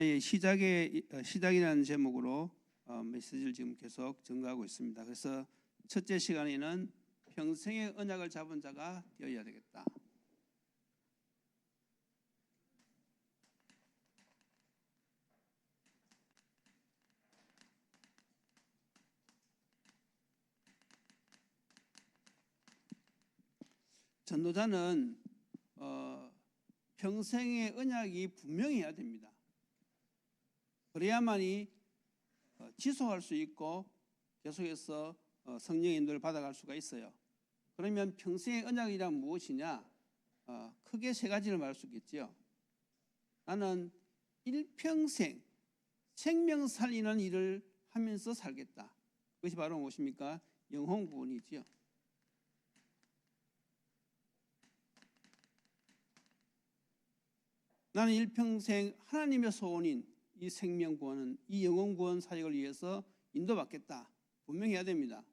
시작이라는 제목으로 메시지를 지금 계속 전가하고 있습니다. 그래서 첫째 시간에는 평생의 언약을 잡은 자가 되어야 되겠다. 전도자는 평생의 언약이 분명해야 됩니다. 그래야만이 지속할 수 있고 계속해서 성령의 인도를 받아갈 수가 있어요. 그러면 평생의 언약이란 무엇이냐? 크게 세 가지를 말할 수 있겠죠. 나는 일평생 생명 살리는 일을 하면서 살겠다. 그것이 바로 무엇입니까? 영혼 구원이지요. 나는 일평생 하나님의 소원인 이 생명 구원은, 이 영혼 구원 사역을 위해서 인도받겠다. 분명해야 됩니다.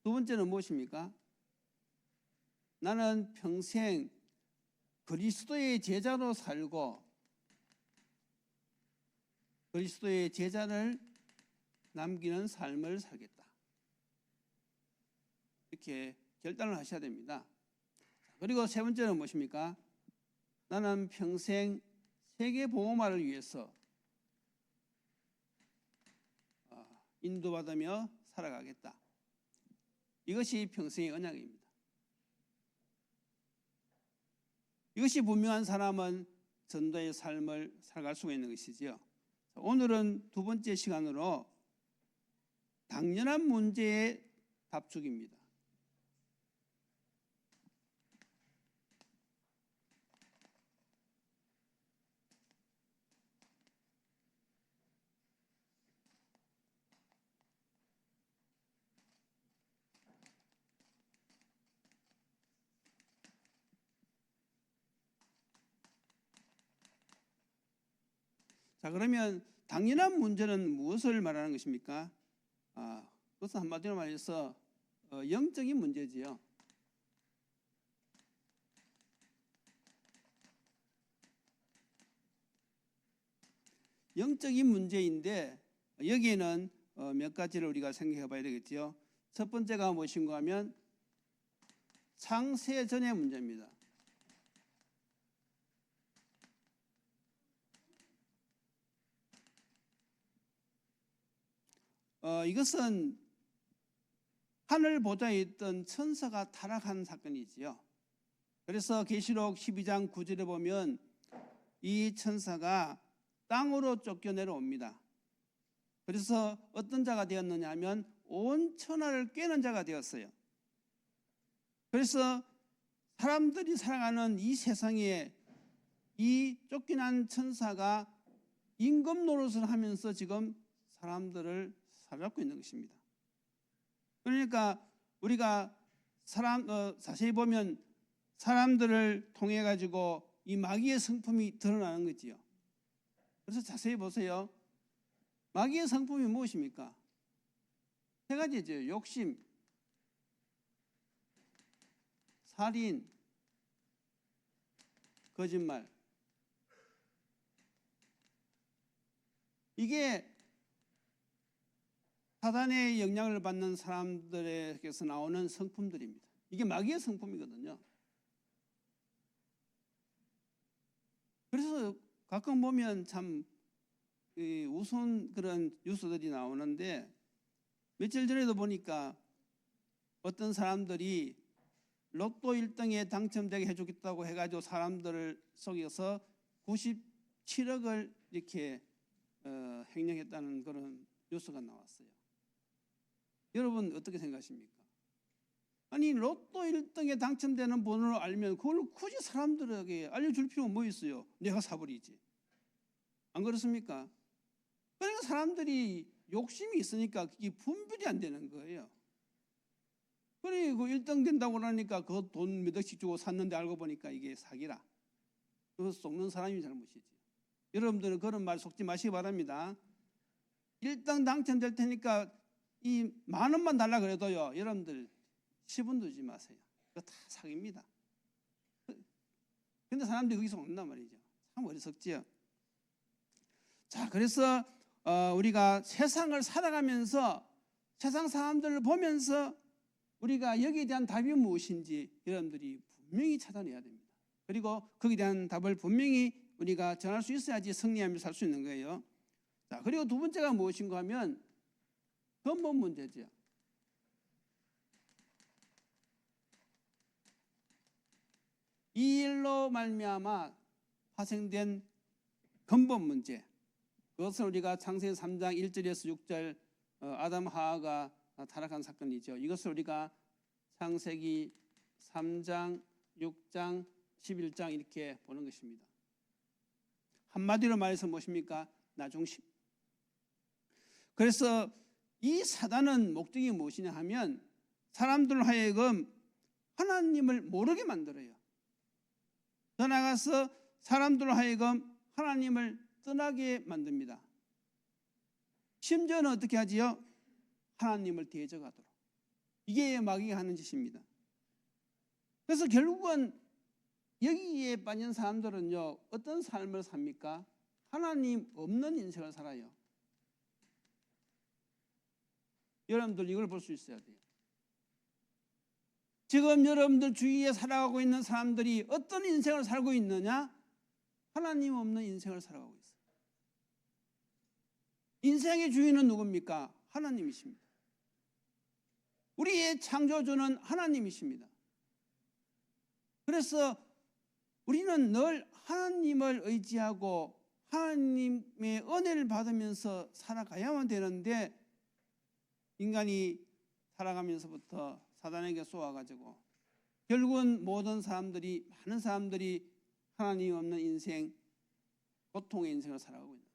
두 번째는 무엇입니까? 나는 평생 그리스도의 제자로 살고 그리스도의 제자를 남기는 삶을 살겠다. 이렇게 결단을 하셔야 됩니다. 그리고 세 번째는 무엇입니까? 나는 평생 세계보호마를 위해서 인도받으며 살아가겠다. 이것이 평생의 언약입니다. 이것이 분명한 사람은 전도의 삶을 살아갈 수가 있는 것이지요. 오늘은 두 번째 시간으로 당연한 문제의 답축입니다. 자, 그러면 당연한 문제는 무엇을 말하는 것입니까? 그것은 한마디로 말해서 영적인 문제지요. 영적인 문제인데 여기에는 몇 가지를 우리가 생각해 봐야 되겠지요. 첫 번째가 무엇인가 하면 창세 전의 문제입니다. 이것은 하늘 보좌에 있던 천사가 타락한 사건이지요. 그래서 계시록 12장 9절에 보면 이 천사가 땅으로 쫓겨 내려옵니다. 그래서 어떤 자가 되었느냐 하면 온 천하를 꿰는 자가 되었어요. 그래서 사람들이 살아가는 이 세상에 이 쫓겨난 천사가 임금 노릇을 하면서 지금 사람들을 사로잡고 있는 것입니다. 그러니까 우리가 자세히 보면 사람들을 통해 가지고 이 마귀의 성품이 드러나는 거지요. 그래서 자세히 보세요. 마귀의 성품이 무엇입니까? 세 가지죠. 욕심, 살인, 거짓말. 이게 사단의 영향을 받는 사람들에게서 나오는 성품들입니다. 이게 마귀의 성품이거든요. 그래서 가끔 보면 참 우스운 그런 뉴스들이 나오는데 며칠 전에도 보니까 어떤 사람들이 로또 1등에 당첨되게 해주겠다고 해가지고 사람들을 속여서 97억을 이렇게 횡령했다는 그런 뉴스가 나왔어요. 여러분 어떻게 생각하십니까? 아니 로또 1등에 당첨되는 번호를 알면 그걸 굳이 사람들에게 알려줄 필요가 뭐 있어요? 내가 사버리지. 안 그렇습니까? 그러니까 사람들이 욕심이 있으니까 그게 분별이 안 되는 거예요. 그리고 1등 된다고 그러니까 그 돈 몇 억씩 주고 샀는데 알고 보니까 이게 사기라. 그거 속는 사람이 잘못이지. 여러분들은 그런 말 속지 마시기 바랍니다. 1등 당첨될 테니까 이 10,000원만 달라 그래도요, 여러분들 10원 두지 마세요. 그거 다 사기입니다. 근데 사람들이 거기서 온단 말이죠. 참 어리석지요. 자, 그래서 우리가 세상을 살아가면서 세상 사람들을 보면서 우리가 여기에 대한 답이 무엇인지 여러분들이 분명히 찾아내야 됩니다. 그리고 거기에 대한 답을 분명히 우리가 정할 수 있어야지 승리하며 살 수 있는 거예요. 자, 그리고 두 번째가 무엇인가 하면 근본 문제죠. 이 일로 말미암아 파생된 근본 문제, 그것을 우리가 창세기 3장 1절에서 6절 아담 하와가 타락한 사건이죠. 이것을 우리가 창세기 3장, 6장, 11장 이렇게 보는 것입니다. 한마디로 말해서 무엇입니까? 나중심. 그래서 이 사단은 목적이 무엇이냐 하면 사람들 하여금 하나님을 모르게 만들어요. 더 나아가서 사람들 하여금 하나님을 떠나게 만듭니다. 심지어는 어떻게 하지요? 하나님을 대적하도록. 이게 마귀가 하는 짓입니다. 그래서 결국은 여기에 빠진 사람들은요, 어떤 삶을 삽니까? 하나님 없는 인생을 살아요. 여러분들 이걸 볼 수 있어야 돼요. 지금 여러분들 주위에 살아가고 있는 사람들이 어떤 인생을 살고 있느냐? 하나님 없는 인생을 살아가고 있어요. 인생의 주인은 누굽니까? 하나님이십니다. 우리의 창조주는 하나님이십니다. 그래서 우리는 늘 하나님을 의지하고 하나님의 은혜를 받으면서 살아가야만 되는데, 인간이 살아가면서부터 사단에게 쏘아가지고 결국은 모든 사람들이, 많은 사람들이 하나님 없는 인생, 고통의 인생을 살아가고 있는 거예요.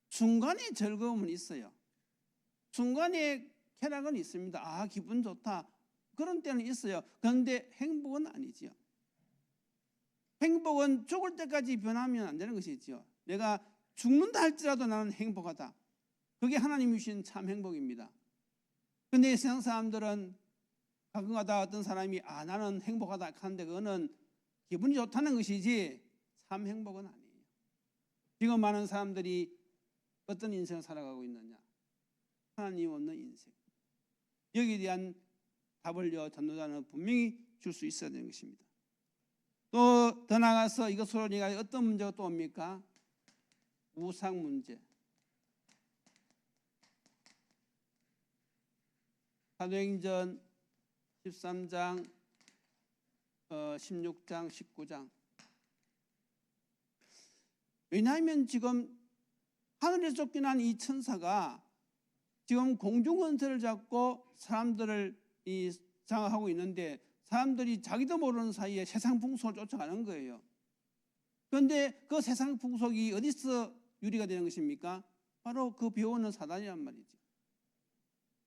중간에 즐거움은 있어요. 중간에 쾌락은 있습니다. 아, 기분 좋다, 그런 때는 있어요. 그런데 행복은 아니지요. 행복은 죽을 때까지 변하면 안 되는 것이지요. 내가 죽는다 할지라도 나는 행복하다, 그게 하나님이 주신 참 행복입니다. 근데 세상 사람들은 가끔가다 어떤 사람이 나는 행복하다 하는데 그거는 기분이 좋다는 것이지 참 행복은 아니에요. 지금 많은 사람들이 어떤 인생을 살아가고 있느냐? 하나님 없는 인생. 여기에 대한 답을 전도자는 분명히 줄 수 있어야 되는 것입니다. 또 더 나아가서 이것으로 우리가 어떤 문제가 또 옵니까? 우상 문제. 사도행전 13장, 16장, 19장. 왜냐하면 지금 하늘에서 쫓겨난 이 천사가 지금 공중원세를 잡고 사람들을 장악하고 있는데, 사람들이 자기도 모르는 사이에 세상 풍속을 쫓아가는 거예요. 그런데 그 세상 풍속이 어디서 유리가 되는 것입니까? 바로 그 배우는 사단이란 말이죠.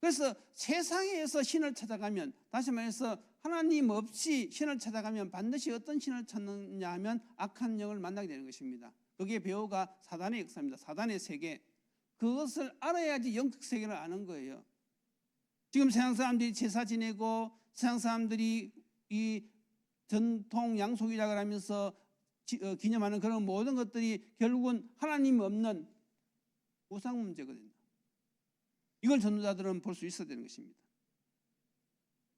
그래서 세상에서 신을 찾아가면, 다시 말해서 하나님 없이 신을 찾아가면 반드시 어떤 신을 찾느냐 하면 악한 영을 만나게 되는 것입니다. 그게 배우가 사단의 역사입니다. 사단의 세계. 그것을 알아야지 영적 세계를 아는 거예요. 지금 세상 사람들이 제사 지내고 세상 사람들이 이 전통 양속이라고 하면서 기념하는 그런 모든 것들이 결국은 하나님 없는 우상 문제거든요. 이걸 전도자들은 볼 수 있어야 되는 것입니다.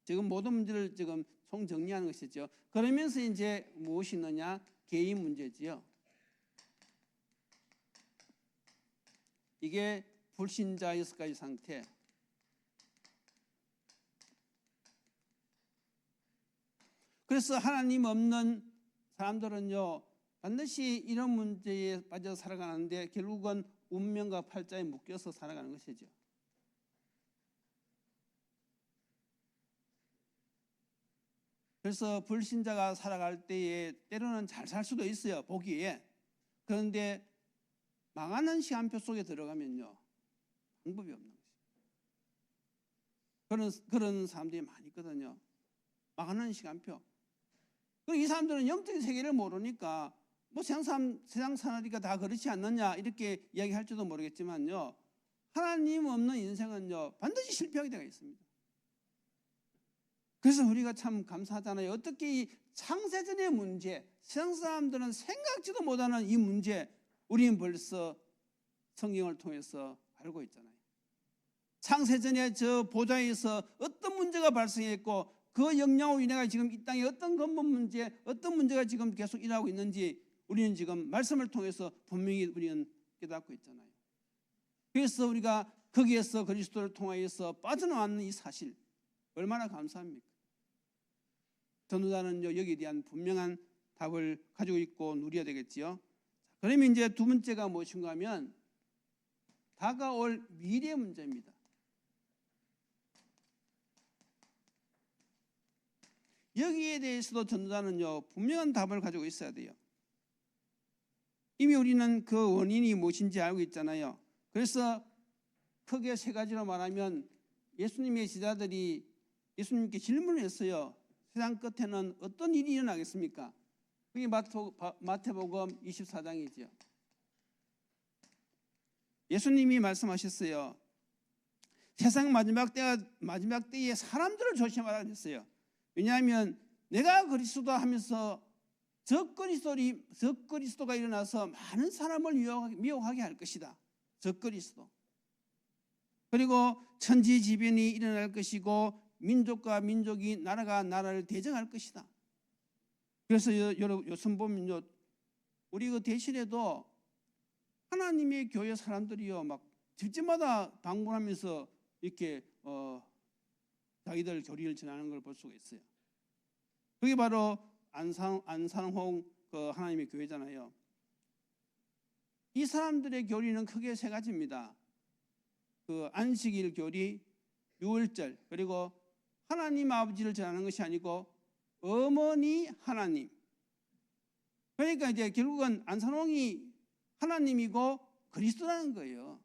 지금 모든 문제를 지금 총정리하는 것이죠. 그러면서 이제 무엇이 있느냐? 개인 문제지요. 이게 불신자 6가지 상태. 그래서 하나님 없는 사람들은요, 반드시 이런 문제에 빠져 살아가는데 결국은 운명과 팔자에 묶여서 살아가는 것이죠. 그래서 불신자가 살아갈 때에 때로는 잘 살 수도 있어요, 보기에. 그런데 망하는 시간표 속에 들어가면요, 방법이 없는 것이죠. 그런 사람들이 많이 있거든요. 망하는 시간표. 그리고 이 사람들은 영적인 세계를 모르니까 뭐 세상 사나리가 다 그렇지 않느냐 이렇게 이야기할지도 모르겠지만요, 하나님 없는 인생은요 반드시 실패하게 되어 있습니다. 그래서 우리가 참 감사하잖아요. 어떻게 이 창세전의 문제, 세상 사람들은 생각지도 못하는 이 문제, 우리는 벌써 성경을 통해서 알고 있잖아요. 창세전에 저 보좌에서 어떤 문제가 발생했고 그 영향으로 인해 지금 이 땅에 어떤 근본 문제, 어떤 문제가 지금 계속 일어나고 있는지 우리는 지금 말씀을 통해서 분명히 우리는 깨닫고 있잖아요. 그래서 우리가 거기에서 그리스도를 통하여서 빠져나왔는 이 사실 얼마나 감사합니까? 전도자는 여기에 대한 분명한 답을 가지고 있고 누려야 되겠지요. 그러면 이제 두 번째가 무엇인가 하면 다가올 미래 문제입니다. 여기에 대해서도 전도자는요 분명한 답을 가지고 있어야 돼요. 이미 우리는 그 원인이 무엇인지 알고 있잖아요. 그래서 크게 세 가지로 말하면 예수님의 제자들이 예수님께 질문을 했어요. 세상 끝에는 어떤 일이 일어나겠습니까? 그게 마태복음 24장이죠. 예수님이 말씀하셨어요. 세상 마지막 때에 사람들을 조심하라 그랬어요. 왜냐하면 내가 그리스도다 하면서 적그리스도가 일어나서 많은 사람을 미혹하게 할 것이다. 적그리스도. 그리고 천지지변이 일어날 것이고 민족과 민족이 나라가 나라를 대적할 것이다. 그래서 요즘 보면요, 우리 그 대신에도 하나님의 교회 사람들이요 막 집집마다 방문하면서 이렇게 자기들 교리를 전하는 걸 볼 수가 있어요. 그게 바로 안산홍 그 하나님의 교회잖아요. 이 사람들의 교리는 크게 세 가지입니다. 그 안식일 교리, 유월절, 그리고 하나님 아버지를 전하는 것이 아니고 어머니 하나님. 그러니까 이제 결국은 안산홍이 하나님이고 그리스도라는 거예요.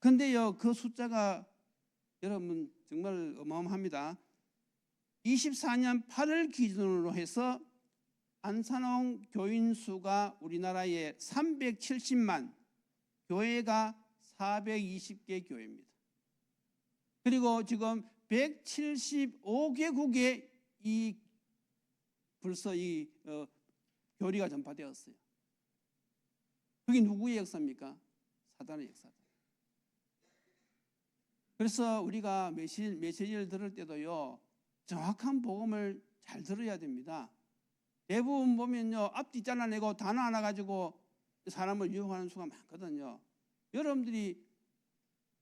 그런데요, 그 숫자가 여러분 정말 어마어마합니다. 24년 8월 기준으로 해서 안산홍 교인 수가 우리나라에 370만, 교회가 420개 교회입니다. 그리고 지금 175개국에 벌써 교리가 전파되었어요. 그게 누구의 역사입니까? 사단의 역사다. 그래서 우리가 메시지를 들을 때도요 정확한 복음을 잘 들어야 됩니다. 대부분 보면요 앞뒤 잘라내고 단어 하나 가지고 사람을 유혹하는 수가 많거든요. 여러분들이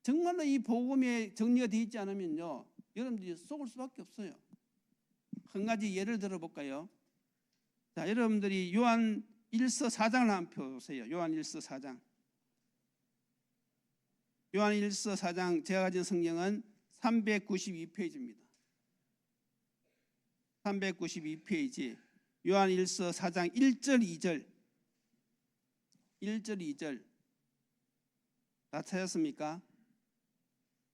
정말로 이 복음에 정리가 되어 있지 않으면요 여러분들이 속을 수밖에 없어요. 한 가지 예를 들어볼까요? 자, 여러분들이 요한 1서 4장을 한번 펴보세요. 요한 1서 4장. 요한 1서 4장 제가 가진 성경은 392페이지입니다. 392페이지 요한 1서 4장 1절 2절 1절 2절 다 찾았습니까?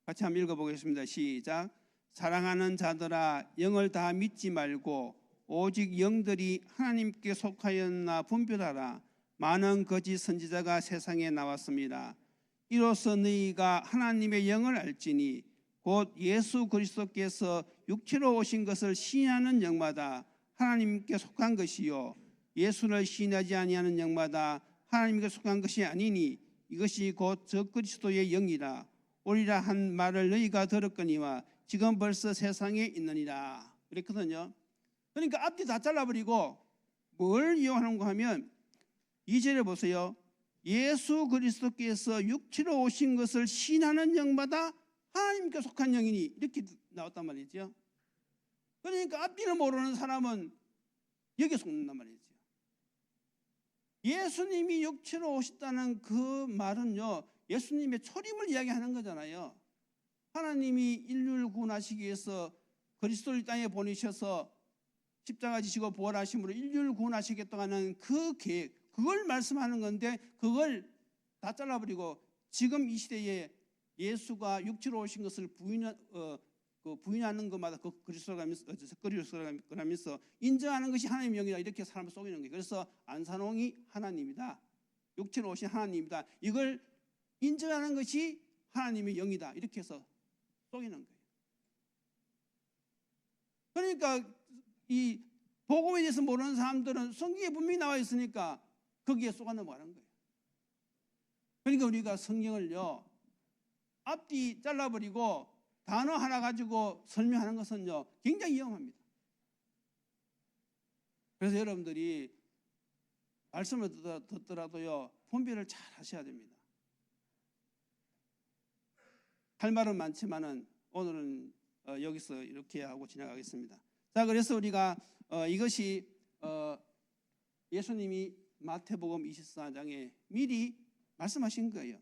같이 한번 읽어보겠습니다. 시작. 사랑하는 자들아 영을 다 믿지 말고 오직 영들이 하나님께 속하였나 분별하라. 많은 거짓 선지자가 세상에 나왔습니다. 이로써 너희가 하나님의 영을 알지니 곧 예수 그리스도께서 육체로 오신 것을 시인하는 영마다 하나님께 속한 것이요 예수를 시인하지 아니하는 영마다 하나님께 속한 것이 아니니 이것이 곧 적그리스도의 영이라. 오리라 한 말을 너희가 들었거니와 지금 벌써 세상에 있느니라. 그랬거든요. 그러니까 앞뒤 다 잘라버리고 뭘 이용하는가 하면 2절에 보세요. 예수 그리스도께서 육체로 오신 것을 시인하는 영마다 하나님께 속한 영이니 이렇게 나왔단 말이죠. 그러니까 앞뒤를 모르는 사람은 여기에 속는단 말이죠. 예수님이 육체로 오셨다는 그 말은요 예수님의 초림을 이야기하는 거잖아요. 하나님이 인류를 구원하시기 위해서 그리스도를 땅에 보내셔서 십자가 지시고 부활하심으로 인류를 구원하시겠다는 그 계획, 그걸 말씀하는 건데 그걸 다 잘라버리고 지금 이 시대에 예수가 육체로 오신 것을 부인하는 것마다 그 그리스도라면서 인정하는 것이 하나님의 영이다 이렇게 사람을 속이는 거예요. 그래서 안산홍이 하나님이다, 육체로 오신 하나님이다, 이걸 인정하는 것이 하나님의 영이다 이렇게 해서 속이는 거예요. 그러니까 이 복음에 대해서 모르는 사람들은 성경에 분명히 나와 있으니까 거기에 쏘아 넘어가는 거예요. 그러니까 우리가 성경을요 앞뒤 잘라버리고 단어 하나 가지고 설명하는 것은요 굉장히 위험합니다. 그래서 여러분들이 말씀을 듣더라도요 분별을 잘 하셔야 됩니다. 할 말은 많지만은 오늘은 여기서 이렇게 하고 지나가겠습니다. 자, 그래서 우리가 이것이 예수님이 마태복음 24장에 미리 말씀하신 거예요.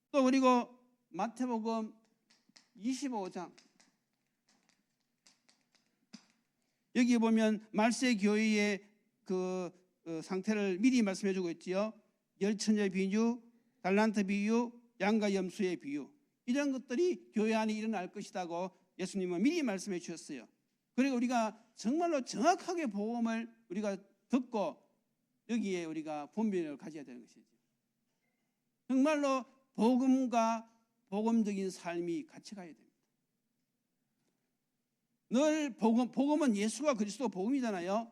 또 그리고 마태복음 25장 여기 보면 말세 교회의 그 상태를 미리 말씀해 주고 있지요. 열처녀 비유, 달란트 비유, 양과 염소의 비유, 이런 것들이 교회 안에 일어날 것이라고 예수님은 미리 말씀해 주셨어요. 그리고 우리가 정말로 정확하게 복음을 우리가 듣고 여기에 우리가 분별을 가져야 되는 것이죠. 정말로 복음과 복음적인 삶이 같이 가야 됩니다. 늘 복음은 예수가 그리스도 복음이잖아요.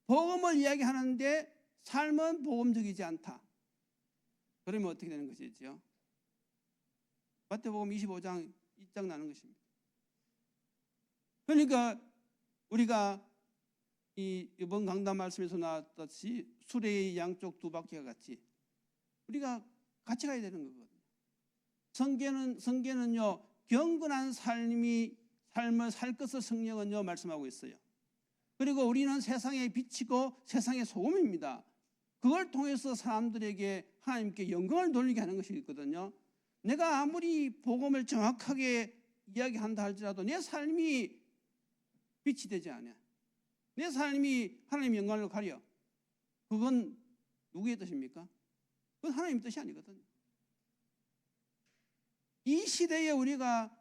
복음을 이야기하는데 삶은 복음적이지 않다. 그러면 어떻게 되는 것이죠? 마태복음 25장 1장 나는 것입니다. 그러니까 우리가 이번 강단 말씀에서 나왔듯이 수레의 양쪽 두 바퀴와 같이 우리가 같이 가야 되는 거거든요. 성경은요 경건한 삶을 살 것을 성령은요 말씀하고 있어요. 그리고 우리는 세상에 비치고 세상의 소금입니다. 그걸 통해서 사람들에게 하나님께 영광을 돌리게 하는 것이 있거든요. 내가 아무리 복음을 정확하게 이야기한다 할지라도 내 삶이 빛이 되지 않아. 내 삶이 하나님 영광을 가려. 그건 누구의 뜻입니까? 그건 하나님의 뜻이 아니거든요. 이 시대에 우리가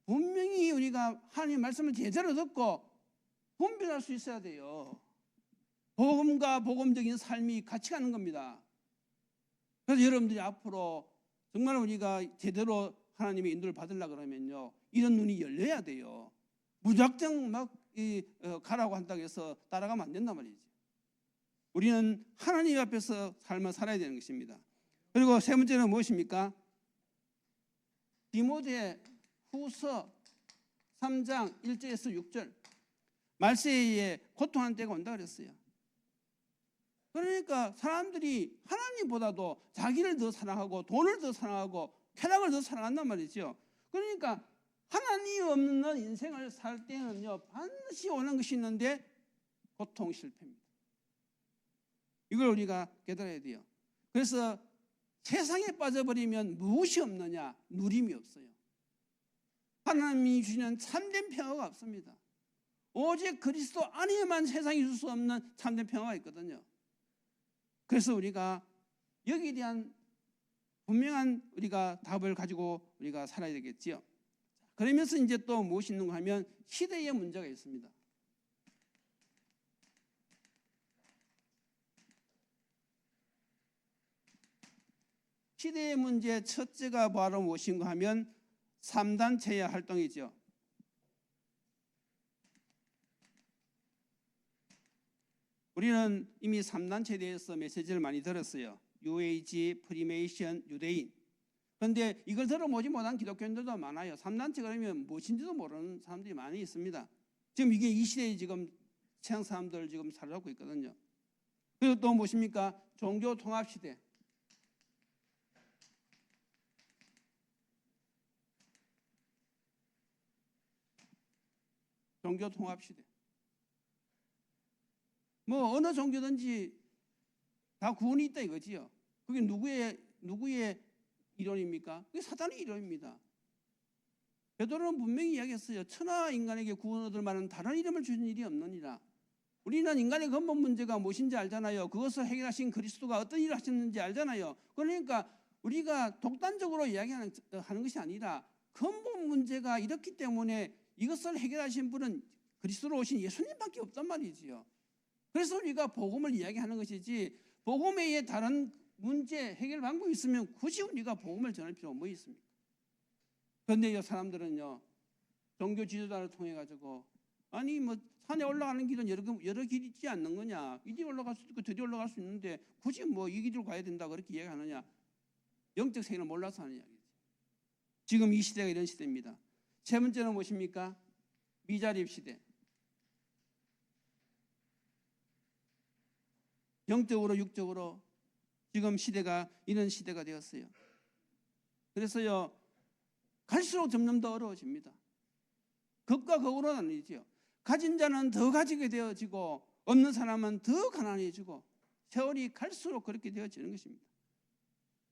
분명히 우리가 하나님의 말씀을 제대로 듣고 분별할 수 있어야 돼요. 복음과 복음적인 삶이 같이 가는 겁니다. 그래서 여러분들이 앞으로 정말 우리가 제대로 하나님의 인도를 받으려고 그러면요 이런 눈이 열려야 돼요. 무작정 막 가라고 한다고 해서 따라가면 안 된단 말이죠. 우리는 하나님 앞에서 삶을 살아야 되는 것입니다. 그리고 세 번째는 무엇입니까? 디모데 후서 3장 1절에서 6절 말세에 고통하는 때가 온다 그랬어요. 그러니까 사람들이 하나님보다도 자기를 더 사랑하고 돈을 더 사랑하고 쾌락을 더 사랑한단 말이죠. 그러니까 하나님 없는 인생을 살 때는요 반드시 오는 것이 있는데 고통, 실패입니다. 이걸 우리가 깨달아야 돼요. 그래서 세상에 빠져버리면 무엇이 없느냐? 누림이 없어요. 하나님이 주시는 참된 평화가 없습니다. 오직 그리스도 안에만 세상에 줄 수 없는 참된 평화가 있거든요. 그래서 우리가 여기에 대한 분명한 우리가 답을 가지고 우리가 살아야 되겠지요. 그러면서 이제 또 무엇이 있는가 하면 시대의 문제가 있습니다. 시대의 문제 첫째가 바로 무엇인가 하면 3단체의 활동이죠. 우리는 이미 3단체에 대해서 메시지를 많이 들었어요. UAG, 프리메이션, 유대인. 그런데 이걸 들어보지 못한 기독교인들도 많아요. 3단체 그러면 무엇인지도 모르는 사람들이 많이 있습니다. 지금 이게 이 시대에 지금 서양 사람들 지금 사로잡고 있거든요. 그리고 또 무엇입니까? 종교 통합 시대. 종교 통합 시대. 뭐 어느 종교든지 다 구원이 있다 이거지요. 그게 누구의 이론입니까? 그게 사단의 이론입니다. 베드로는 분명히 이야기했어요. 천하 인간에게 구원 얻을 만한 다른 이름을 주신 일이 없느니라. 우리는 인간의 근본 문제가 무엇인지 알잖아요. 그것을 해결하신 그리스도가 어떤 일을 하셨는지 알잖아요. 그러니까 우리가 독단적으로 이야기하는 것이 아니라 근본 문제가 이렇기 때문에 이것을 해결하신 분은 그리스도로 오신 예수님밖에 없단 말이지요. 그래서 우리가 복음을 이야기하는 것이지 복음 외에 다른 문제 해결 방법이 있으면 굳이 우리가 복음을 전할 필요가 뭐 있습니까? 그런데 이 사람들은요 종교 지도자를 통해 가지고 아니 뭐 산에 올라가는 길은 여러 길이 있지 않는 거냐? 이 길 올라갈 수 있고 저리 올라갈 수 있는데 굳이 뭐 이 길로 가야 된다 그렇게 이야기하느냐? 영적 세계를 몰라서 하는 이야기죠. 지금 이 시대가 이런 시대입니다. 세 번째는 무엇입니까? 미자립 시대. 영적으로 육적으로 지금 시대가 이런 시대가 되었어요. 그래서요, 갈수록 점점 더 어려워집니다. 극과 극으로 나뉘죠. 가진 자는 더 가지게 되어지고 없는 사람은 더 가난해지고 세월이 갈수록 그렇게 되어지는 것입니다.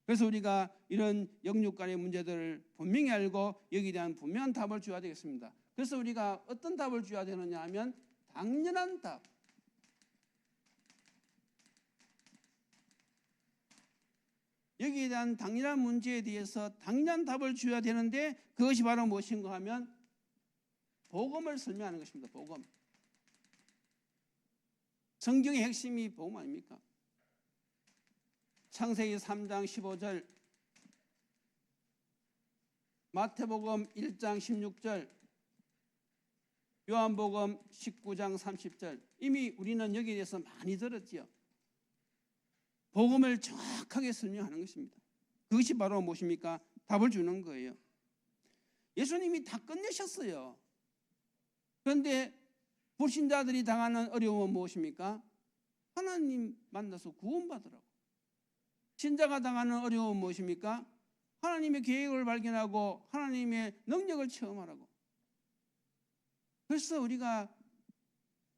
그래서 우리가 이런 영육 간의 문제들을 분명히 알고 여기에 대한 분명한 답을 줘야 되겠습니다. 그래서 우리가 어떤 답을 줘야 되느냐 하면 당연한 답. 여기에 대한 당연한 문제에 대해서 당연한 답을 줘야 되는데 그것이 바로 무엇인가 하면 복음을 설명하는 것입니다. 복음. 성경의 핵심이 복음 아닙니까? 창세기 3장 15절, 마태복음 1장 16절, 요한복음 19장 30절. 이미 우리는 여기에 대해서 많이 들었지요. 복음을 정확하게 설명하는 것입니다. 그것이 바로 무엇입니까? 답을 주는 거예요. 예수님이 다 끝내셨어요. 그런데 불신자들이 당하는 어려움은 무엇입니까? 하나님 만나서 구원받으라고. 신자가 당하는 어려움은 무엇입니까? 하나님의 계획을 발견하고 하나님의 능력을 체험하라고. 그래서 우리가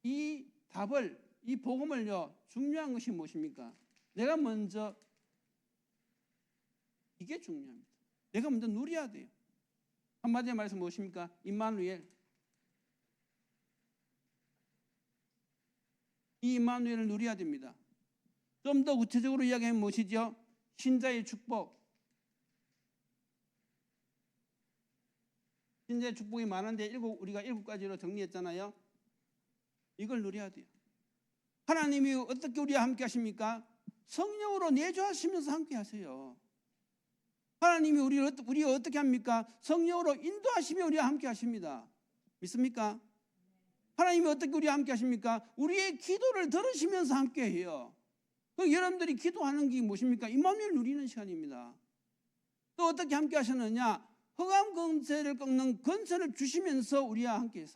이 답을, 이 복음을요, 중요한 것이 무엇입니까? 내가 먼저, 이게 중요합니다. 내가 먼저 누려야 돼요. 한마디로 말해서 무엇입니까? 임마누엘. 이 임마누엘을 누려야 됩니다. 좀 더 구체적으로 이야기하면 무엇이죠? 신자의 축복. 신자의 축복이 많은데 우리가 7가지로 정리했잖아요. 이걸 누려야 돼요. 하나님이 어떻게 우리와 함께 하십니까? 성령으로 내주하시면서 함께 하세요. 하나님이 우리를 어떻게 합니까? 성령으로 인도하시며 우리와 함께 하십니다. 믿습니까? 하나님이 어떻게 우리와 함께 하십니까? 우리의 기도를 들으시면서 함께 해요. 여러분들이 기도하는 게 무엇입니까? 임마누엘 누리는 시간입니다. 또 어떻게 함께 하셨느냐? 흑암 권세를 꺾는 권세를 주시면서 우리와 함께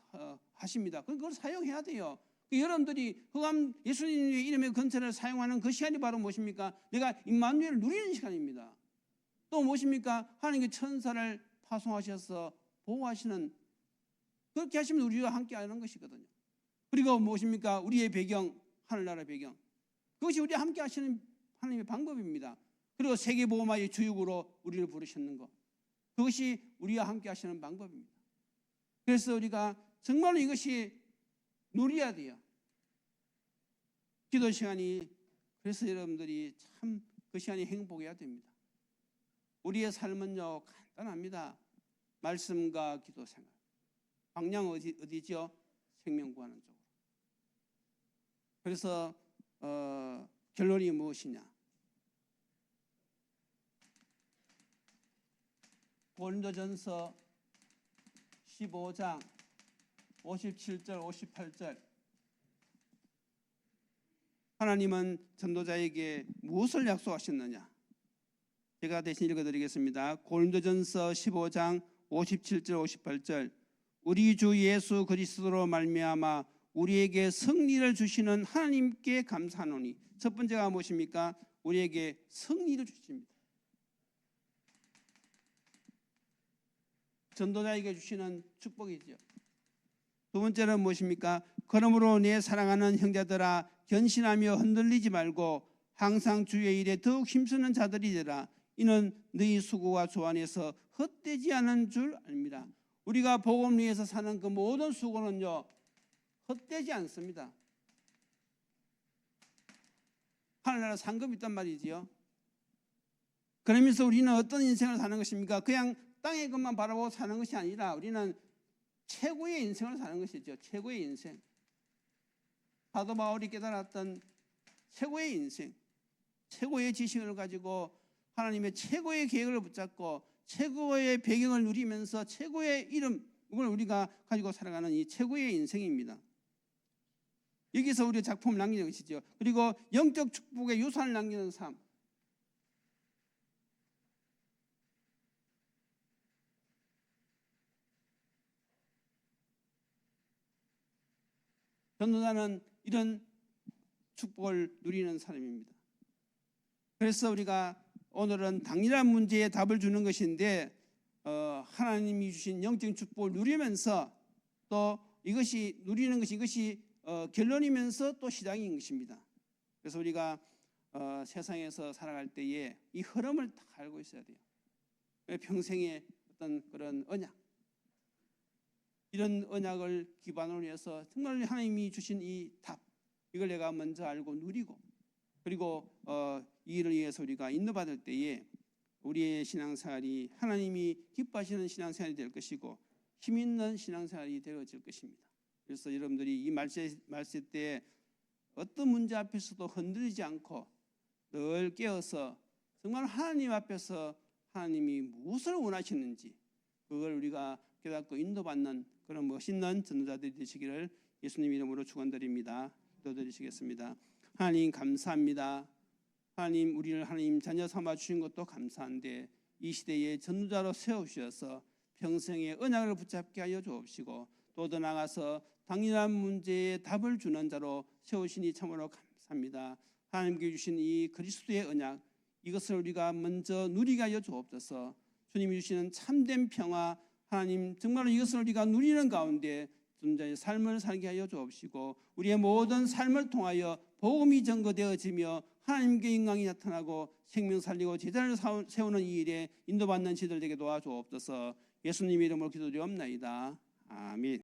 하십니다. 그걸 사용해야 돼요. 여러분들이 흑암 예수님의 이름의 권세를 사용하는 그 시간이 바로 무엇입니까? 내가 임마누엘을 누리는 시간입니다. 또 무엇입니까? 하나님께 천사를 파송하셔서 보호하시는, 그렇게 하시면 우리와 함께 하는 것이거든요. 그리고 무엇입니까? 우리의 배경, 하늘나라 배경. 그것이 우리와 함께 하시는 하나님의 방법입니다. 그리고 세계보험화의 주역으로 우리를 부르셨는 것. 그것이 우리와 함께 하시는 방법입니다. 그래서 우리가 정말로 이것이 누려야 돼요. 기도 시간이, 그래서 여러분들이 참 그 시간이 행복해야 됩니다. 우리의 삶은요, 간단합니다. 말씀과 기도 생활. 방향 어디죠? 생명 구하는 쪽으로. 그래서 결론이 무엇이냐? 고린도전서 15장 57절 58절. 하나님은 전도자에게 무엇을 약속하셨느냐? 제가 대신 읽어드리겠습니다. 고린도전서 15장 57절 58절. 우리 주 예수 그리스도로 말미암아 우리에게 승리를 주시는 하나님께 감사하노니. 첫 번째가 무엇입니까? 우리에게 승리를 주십니다. 전도자에게 주시는 축복이죠. 두 번째는 무엇입니까? 그러므로 내 사랑하는 형제들아, 견신하며 흔들리지 말고 항상 주의 일에 더욱 힘쓰는 자들이 되라. 이는 너희 수고와 조안에서 헛되지 않은 줄 압니다. 우리가 복음 위에서 사는 그 모든 수고는요, 헛되지 않습니다. 하늘나라 상급이 있단 말이지요. 그러면서 우리는 어떤 인생을 사는 것입니까? 그냥 땅의 것만 바라보고 사는 것이 아니라 우리는 최고의 인생을 사는 것이죠. 최고의 인생. 사도 바울이 깨달았던 최고의 인생, 최고의 지식을 가지고 하나님의 최고의 계획을 붙잡고 최고의 배경을 누리면서 최고의 이름을 우리가 가지고 살아가는 이 최고의 인생입니다. 여기서 우리가 작품을 남기는 것이죠. 그리고 영적 축복의 유산을 남기는 삶. 전도자는 이런 축복을 누리는 사람입니다. 그래서 우리가 오늘은 당연한 문제에 답을 주는 것인데 하나님이 주신 영적 축복을 누리면서 또 이것이 누리는 것이 이것이 결론이면서 또 시작인 것입니다. 그래서 우리가 세상에서 살아갈 때에 이 흐름을 다 알고 있어야 돼요. 평생의 어떤 그런 언약, 이런 언약을 기반으로 해서 정말 하나님이 주신 이 답, 이걸 내가 먼저 알고 누리고, 그리고 이 일을 위해서 우리가 인도받을 때에 우리의 신앙생활이 하나님이 기뻐하시는 신앙생활이 될 것이고 힘 있는 신앙생활이 되어질 것입니다. 그래서 여러분들이 이 말세 때 어떤 문제 앞에서도 흔들리지 않고 늘 깨어서 정말 하나님 앞에서 하나님이 무엇을 원하시는지 그걸 우리가 깨닫고 인도받는 그런 멋있는 전도자들이 되시기를 예수님 이름으로 축원드립니다. 기도드리시겠습니다. 하나님 감사합니다. 하나님 우리를 하나님 자녀 삼아 주신 것도 감사한데 이 시대에 전도자로 세우셔서 평생의 언약을 붙잡게 하여 주옵시고 또 더 나아가서 당연한 문제에 답을 주는 자로 세우시니 참으로 감사합니다. 하나님께 주신 이 그리스도의 언약, 이것을 우리가 먼저 누리게 하여 주옵소서. 주님이 주시는 참된 평화, 하나님 정말로 이것을 우리가 누리는 가운데 전도자의 삶을 살게 하여 주옵시고 우리의 모든 삶을 통하여 복음이 증거되어지며 하나님께 영광이 나타나고 생명 살리고 제자를 세우는 이 일에 인도받는 지들 되게 도와주옵소서. 예수님 이름으로 기도드리옵나이다. 아멘.